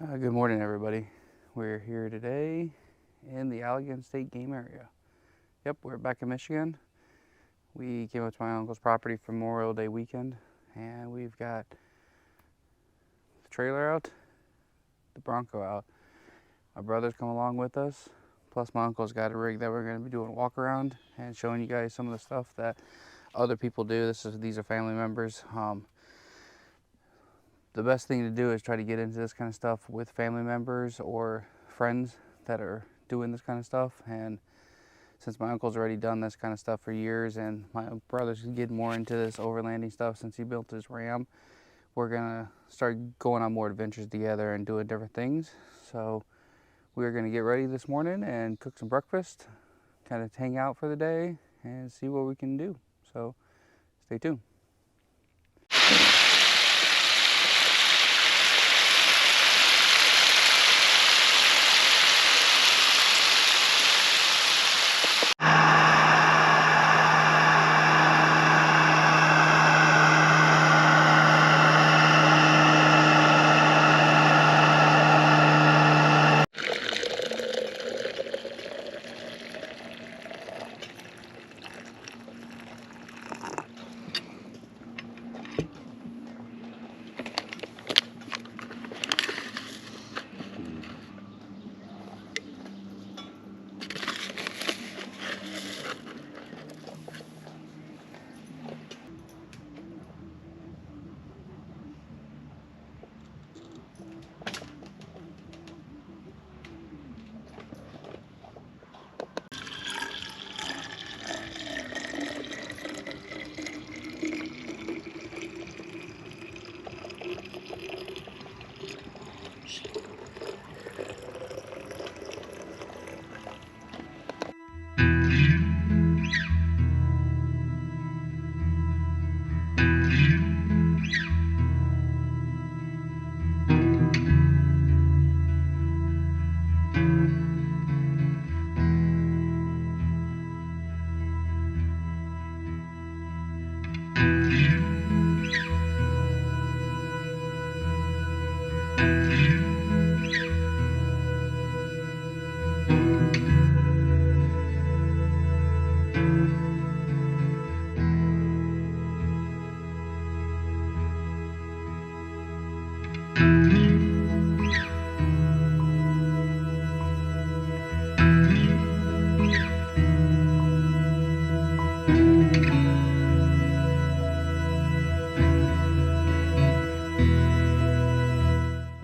Good morning, everybody. We're here today in the Allegan State Game Area. Yep, we're back in Michigan. We came up to my uncle's property for Memorial Day weekend, and we've got the trailer out, the Bronco out. My brother's come along with us, plus my uncle's got a rig that we're going to be doing a walk around and showing you guys some of the stuff that other people do. These are family members. The best thing to do is try to get into this kind of stuff with family members or friends that are doing this kind of stuff. And since my uncle's already done this kind of stuff for years, and my brother's getting more into this overlanding stuff since he built his Ram, we're gonna start going on more adventures together and doing different things. So we're gonna get ready this morning and cook some breakfast, kind of hang out for the day and see what we can do. So stay tuned.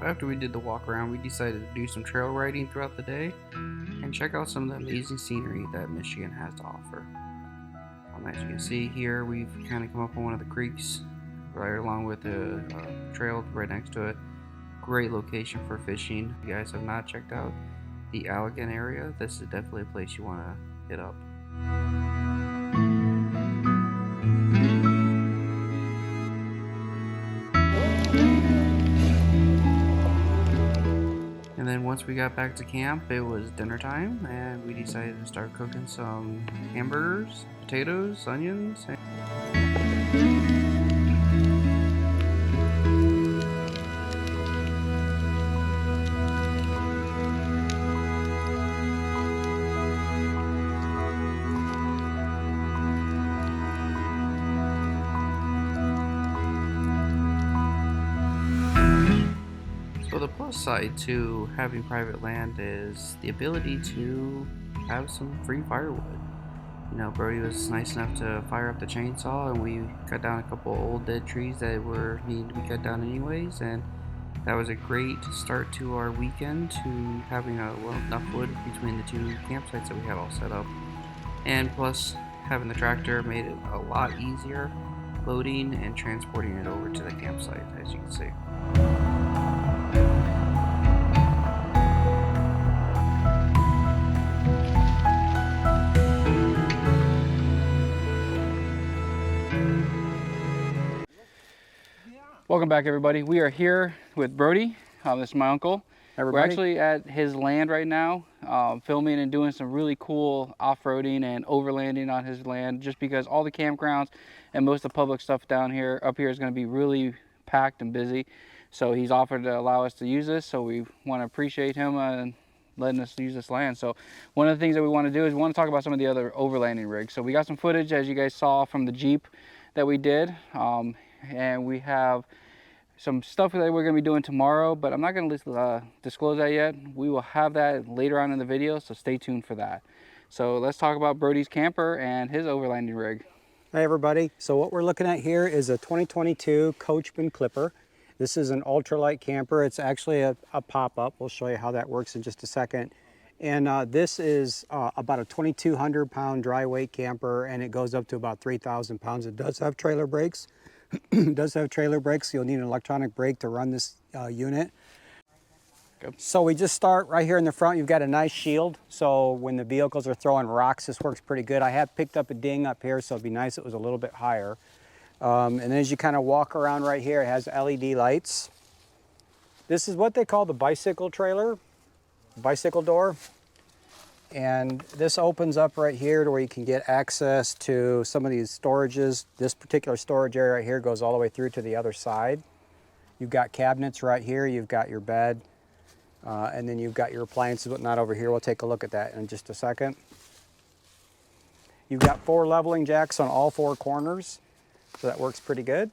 After we did the walk around, we decided to do some trail riding throughout the day and check out some of the amazing scenery that Michigan has to offer. As you can see here, we've kind of come up on one of the creeks right along with the trail right next to it. Great location for fishing. If you guys have not checked out the Allegan area, this is definitely a place you want to hit up. And then once we got back to camp, it was dinner time, and we decided to start cooking some hamburgers, potatoes, onions. So the plus side to having private land is the ability to have some free firewood. You know, Brody was nice enough to fire up the chainsaw, and we cut down a couple old dead trees that were needing to be cut down anyways, and that was a great start to our weekend, to having enough wood between the two campsites that we had all set up. And plus, having the tractor made it a lot easier loading and transporting it over to the campsite, as you can see. Welcome back, everybody. We are here with Brody. This is my uncle. Everybody. We're actually at his land right now, filming and doing some really cool off-roading and overlanding on his land, just because all the campgrounds and most of the public stuff up here is going to be really packed and busy. So he's offered to allow us to use this, so we want to appreciate him letting us use this land. So one of the things that we want to do is we want to talk about some of the other overlanding rigs. So we got some footage, as you guys saw, from the Jeep that we did, and we have some stuff that we're going to be doing tomorrow, but I'm not going to disclose that yet. We will have that later on in the video, so stay tuned for that. So let's talk about Brody's camper and his overlanding rig. Hi everybody. So what we're looking at here is a 2022 Coachman Clipper. This is an ultralight camper. It's actually a pop-up. We'll show you how that works in just a second. And this is about a 2,200 pound dry weight camper, and it goes up to about 3,000 pounds. It does have trailer brakes. It does have trailer brakes. So you'll need an electronic brake to run this unit. So we just start right here in the front. You've got a nice shield, so when the vehicles are throwing rocks, this works pretty good. I have picked up a ding up here, so it'd be nice if it was a little bit higher. And then as you kind of walk around right here, it has LED lights. This is what they call the bicycle trailer, bicycle door. And this opens up right here to where you can get access to some of these storages. This particular storage area right here goes all the way through to the other side. You've got cabinets right here, you've got your bed. And then you've got your appliances, whatnot over here. We'll take a look at that in just a second. You've got 4 leveling jacks on all 4 corners, so that works pretty good.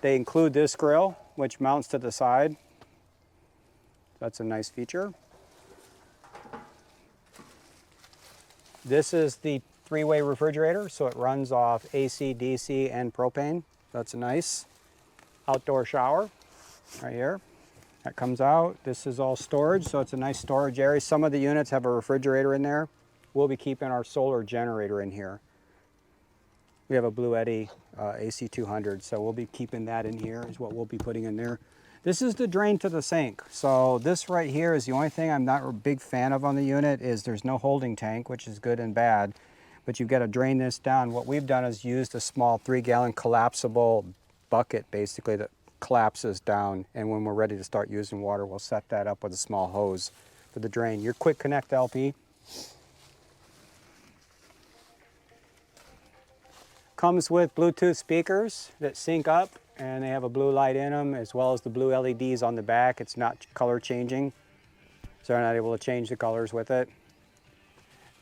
They include this grill, which mounts to the side. That's a nice feature. This is the 3-way refrigerator, so it runs off AC, DC, and propane. That's a nice outdoor shower right here. That comes out. This is all storage, so it's a nice storage area. Some of the units have a refrigerator in there. We'll be keeping our solar generator in here. We have a Blue Eddy AC200, so we'll be keeping that in here is what we'll be putting in there. This is the drain to the sink. So this right here is the only thing I'm not a big fan of on the unit is there's no holding tank, which is good and bad, but you've got to drain this down. What we've done is used a small 3-gallon collapsible bucket basically that collapses down, and when we're ready to start using water, we'll set that up with a small hose for the drain. Your quick connect LP comes with Bluetooth speakers that sync up, and they have a blue light in them as well as the blue LEDs on the back. It's not color changing, so they're not able to change the colors with it.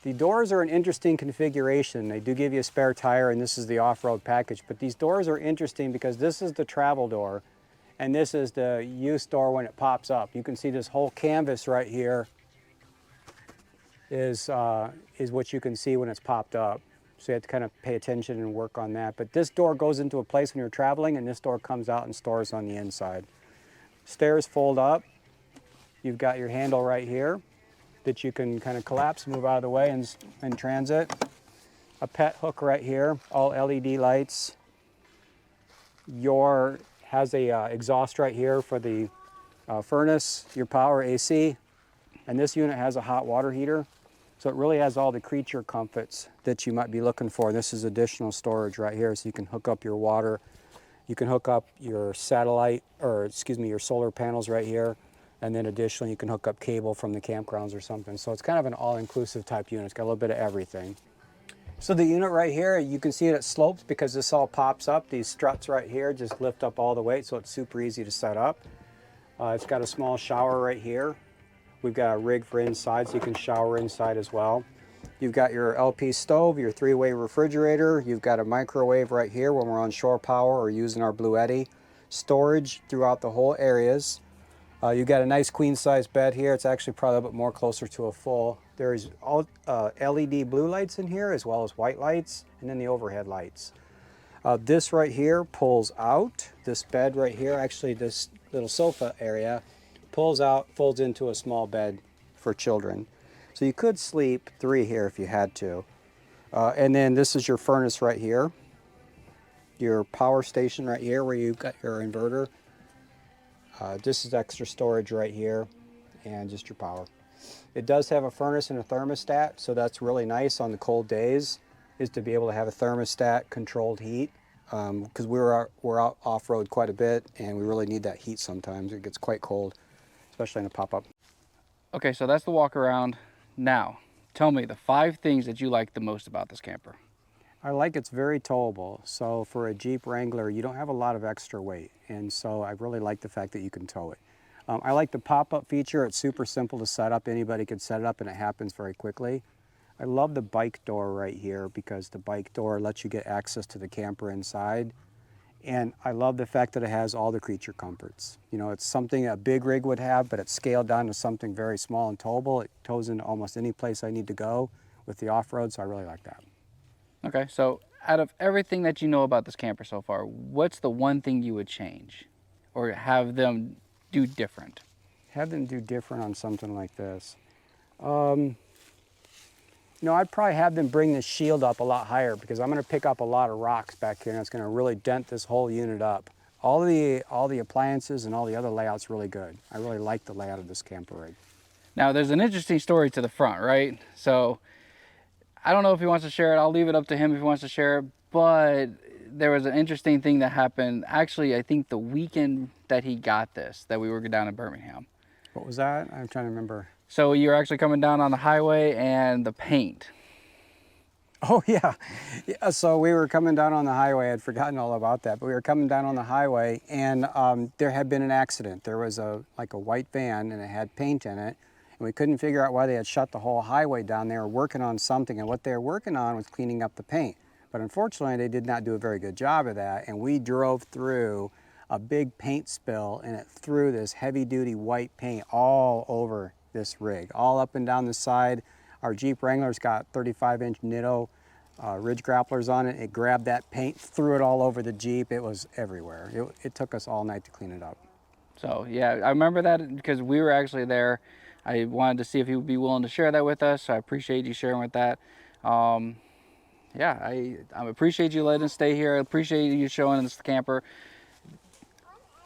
The doors are an interesting configuration. They do give you a spare tire, and this is the off-road package, but these doors are interesting because this is the travel door, and this is the use door when it pops up. You can see this whole canvas right here is what you can see when it's popped up. So you have to kind of pay attention and work on that. But this door goes into a place when you're traveling, and this door comes out and stores on the inside. Stairs fold up. You've got your handle right here that you can kind of collapse, move out of the way and transit. A pet hook right here, all LED lights. Has a exhaust right here for the furnace, your power AC, and this unit has a hot water heater. So it really has all the creature comforts that you might be looking for. This is additional storage right here, so you can hook up your water. You can hook up your your solar panels right here. And then additionally, you can hook up cable from the campgrounds or something. So it's kind of an all-inclusive type unit. It's got a little bit of everything. So the unit right here, you can see it slopes because this all pops up. These struts right here just lift up all the way, so it's super easy to set up. It's got a small shower right here. We've got a rig for inside, so you can shower inside as well. You've got your LP stove, your 3-way refrigerator. You've got a microwave right here when we're on shore power or using our Blue Eddy. Storage throughout the whole areas. You've got a nice queen-size bed here. It's actually probably a bit more closer to a full. There's all LED blue lights in here as well as white lights, and then the overhead lights. This right here pulls out. This bed right here, actually this little sofa area, pulls out, folds into a small bed for children. So you could sleep 3 here if you had to. And then this is your furnace right here. Your power station right here where you've got your inverter. This is extra storage right here, and just your power. It does have a furnace and a thermostat, so that's really nice on the cold days, is to be able to have a thermostat controlled heat, because we're out off-road quite a bit, and we really need that heat sometimes. It gets quite cold, especially in a pop-up. Okay, so that's the walk around. Now, tell me the 5 things that you like the most about this camper. I like it's very towable. So for a Jeep Wrangler, you don't have a lot of extra weight. And so I really like the fact that you can tow it. I like the pop-up feature. It's super simple to set up. Anybody can set it up and it happens very quickly. I love the bike door right here because the bike door lets you get access to the camper inside. And I love the fact that it has all the creature comforts. You know, it's something a big rig would have, but it's scaled down to something very small and towable. It tows into almost any place I need to go with the off-road, so I really like that. Okay, so out of everything that you know about this camper so far, what's the one thing you would change or have them do different? Have them do different on something like this. You know, I'd probably have them bring the shield up a lot higher because I'm going to pick up a lot of rocks back here and it's going to really dent this whole unit up. All the appliances and all the other layouts really good. I really like the layout of this camper rig. Now, there's an interesting story to the front, right? So I don't know if he wants to share it. I'll leave it up to him if he wants to share it. But there was an interesting thing that happened. Actually, I think the weekend that he got this, that we were down in Birmingham. What was that? I'm trying to remember. So you were actually coming down on the highway and the paint. Oh yeah. So we were coming down on the highway. I'd forgotten all about that. But we were coming down on the highway and there had been an accident. There was like a white van and it had paint in it. And we couldn't figure out why they had shut the whole highway down. They were working on something and what they were working on was cleaning up the paint. But unfortunately, they did not do a very good job of that. And we drove through a big paint spill and it threw this heavy duty white paint all over this rig, all up and down the side. Our Jeep Wrangler's got 35-inch Nitto ridge grapplers on it. It grabbed that paint, threw it all over the Jeep. It was everywhere. It took us all night to clean it up. So yeah, I remember that because we were actually there. I wanted to see if he would be willing to share that with us. So I appreciate you sharing with that. Yeah, I appreciate you letting us stay here. I appreciate you showing us the camper.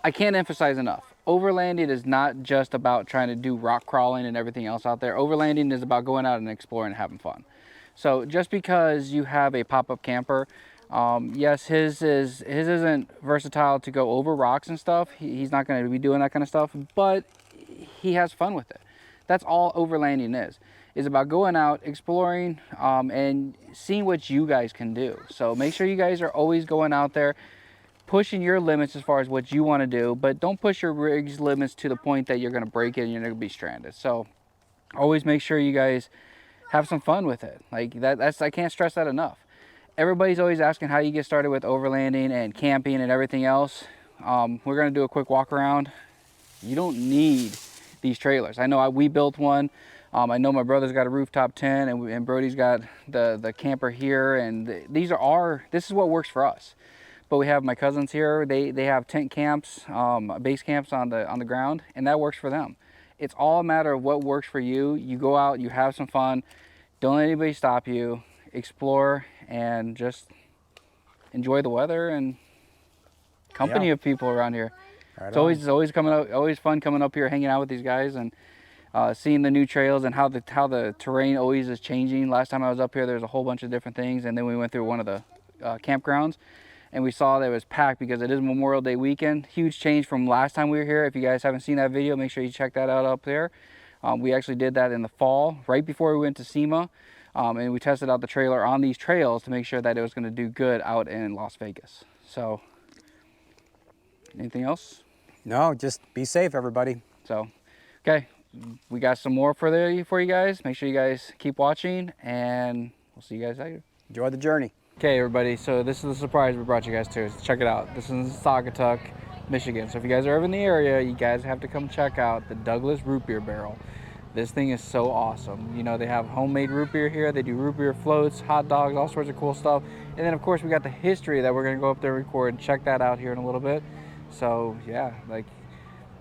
I can't emphasize enough. Overlanding is not just about trying to do rock crawling and everything else out there. Overlanding is about going out and exploring and having fun. So just because you have a pop-up camper, yes, his isn't versatile to go over rocks and stuff. He's not going to be doing that kind of stuff, but he has fun with it. That's all overlanding is about going out, exploring, and seeing what you guys can do. So make sure you guys are always going out there, pushing your limits as far as what you want to do, but don't push your rig's limits to the point that you're going to break it and you're going to be stranded. So always make sure you guys have some fun with it. Like that's I can't stress that enough. Everybody's always asking how you get started with overlanding and camping and everything else. We're going to do a quick walk around. You don't need these trailers. I know we built one. I know my brother's got a rooftop tent and Brody's got the camper here, and this is what works for us. But we have my cousins here. They have tent camps, base camps on the ground, and that works for them. It's all a matter of what works for you. You go out, you have some fun. Don't let anybody stop you. Explore and just enjoy the weather and company of people around here. Right It's always fun coming up here, hanging out with these guys, and seeing the new trails and how the terrain always is changing. Last time I was up here, there was a whole bunch of different things, and then we went through one of the campgrounds, and we saw that it was packed because it is Memorial Day weekend. Huge change from last time we were here. If you guys haven't seen that video, make sure you check that out up there. We actually did that in the fall, right before we went to SEMA, and we tested out the trailer on these trails to make sure that it was going to do good out in Las Vegas. So, anything else? No, just be safe, everybody. So, okay, we got some more for you guys. Make sure you guys keep watching, and we'll see you guys later. Enjoy the journey. Okay, everybody, so this is the surprise we brought you guys to. Check it out. This is in Saugatuck, Michigan. So if you guys are ever in the area, you guys have to come check out the Douglas root beer barrel. This thing is so awesome. You know, they have homemade root beer here. They do root beer floats, hot dogs, all sorts of cool stuff. And then, of course, we got the history that we're going to go up there and record and check that out here in a little bit. So, yeah, like,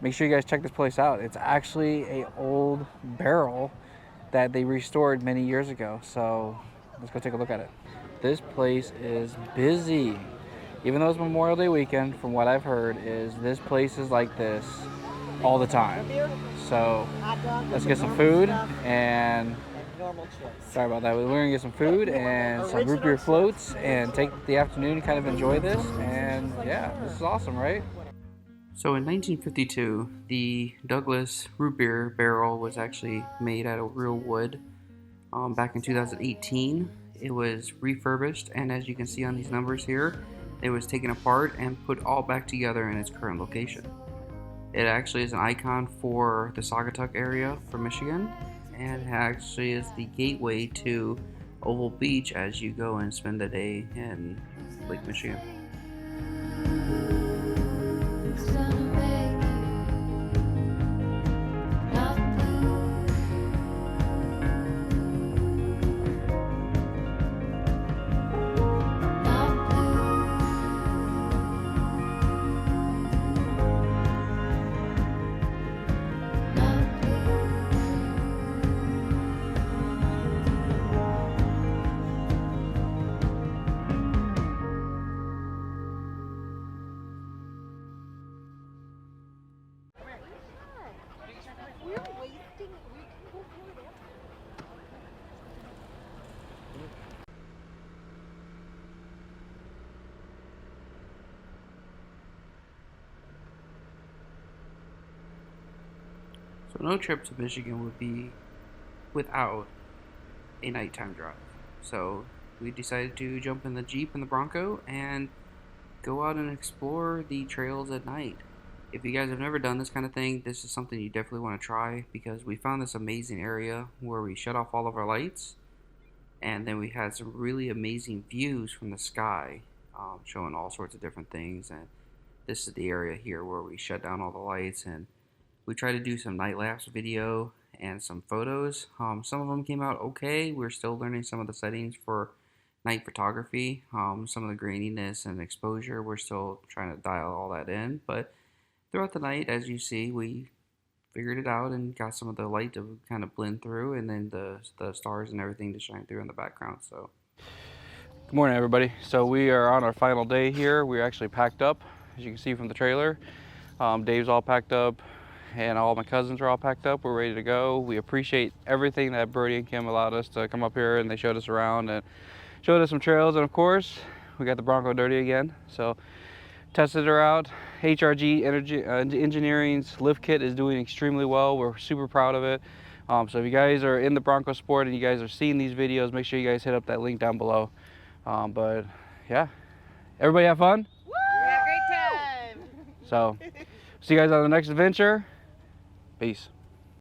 make sure you guys check this place out. It's actually an old barrel that they restored many years ago. So let's go take a look at it. This place is busy. Even though it's Memorial Day weekend, from what I've heard, is this place is like this all the time. So let's get some food and sorry about that. We're gonna get some food and some root beer floats and take the afternoon to kind of enjoy this. And yeah, this is awesome, right? So in 1952, the Douglas root beer barrel was actually made out of real wood. Back in 2018, it was refurbished, and as you can see on these numbers here, it was taken apart and put all back together in its current location. It actually is an icon for the Saugatuck area for Michigan, and it actually is the gateway to Oval Beach as you go and spend the day in Lake Michigan. So no trip to Michigan would be without a nighttime drive. So we decided to jump in the Jeep and the Bronco and go out and explore the trails at night. If you guys have never done this kind of thing, this is something you definitely want to try, because we found this amazing area where we shut off all of our lights, and then we had some really amazing views from the sky, showing all sorts of different things. And this is the area here where we shut down all the lights, and we tried to do some night lapse video and some photos. Some of them came out okay. We're still learning some of the settings for night photography. Some of the graininess and exposure, we're still trying to dial all that in. But throughout the night, as you see, we figured it out and got some of the light to kind of blend through, and then the stars and everything to shine through in the background. So, Good morning, everybody. So we are on our final day here. We're actually packed up, as you can see from the trailer. Dave's all packed up, and all my cousins are all packed up. We're ready to go. We appreciate everything that Brody and Kim allowed us to come up here, and they showed us around and showed us some trails. And of course, we got the Bronco dirty again. So tested her out. HRG Engineering's lift kit is doing extremely well. We're super proud of it. So if you guys are in the Bronco Sport and you guys are seeing these videos, make sure you guys hit up that link down below. But yeah, everybody have fun? Woo! We had a great time. So see you guys on the next adventure. Peace.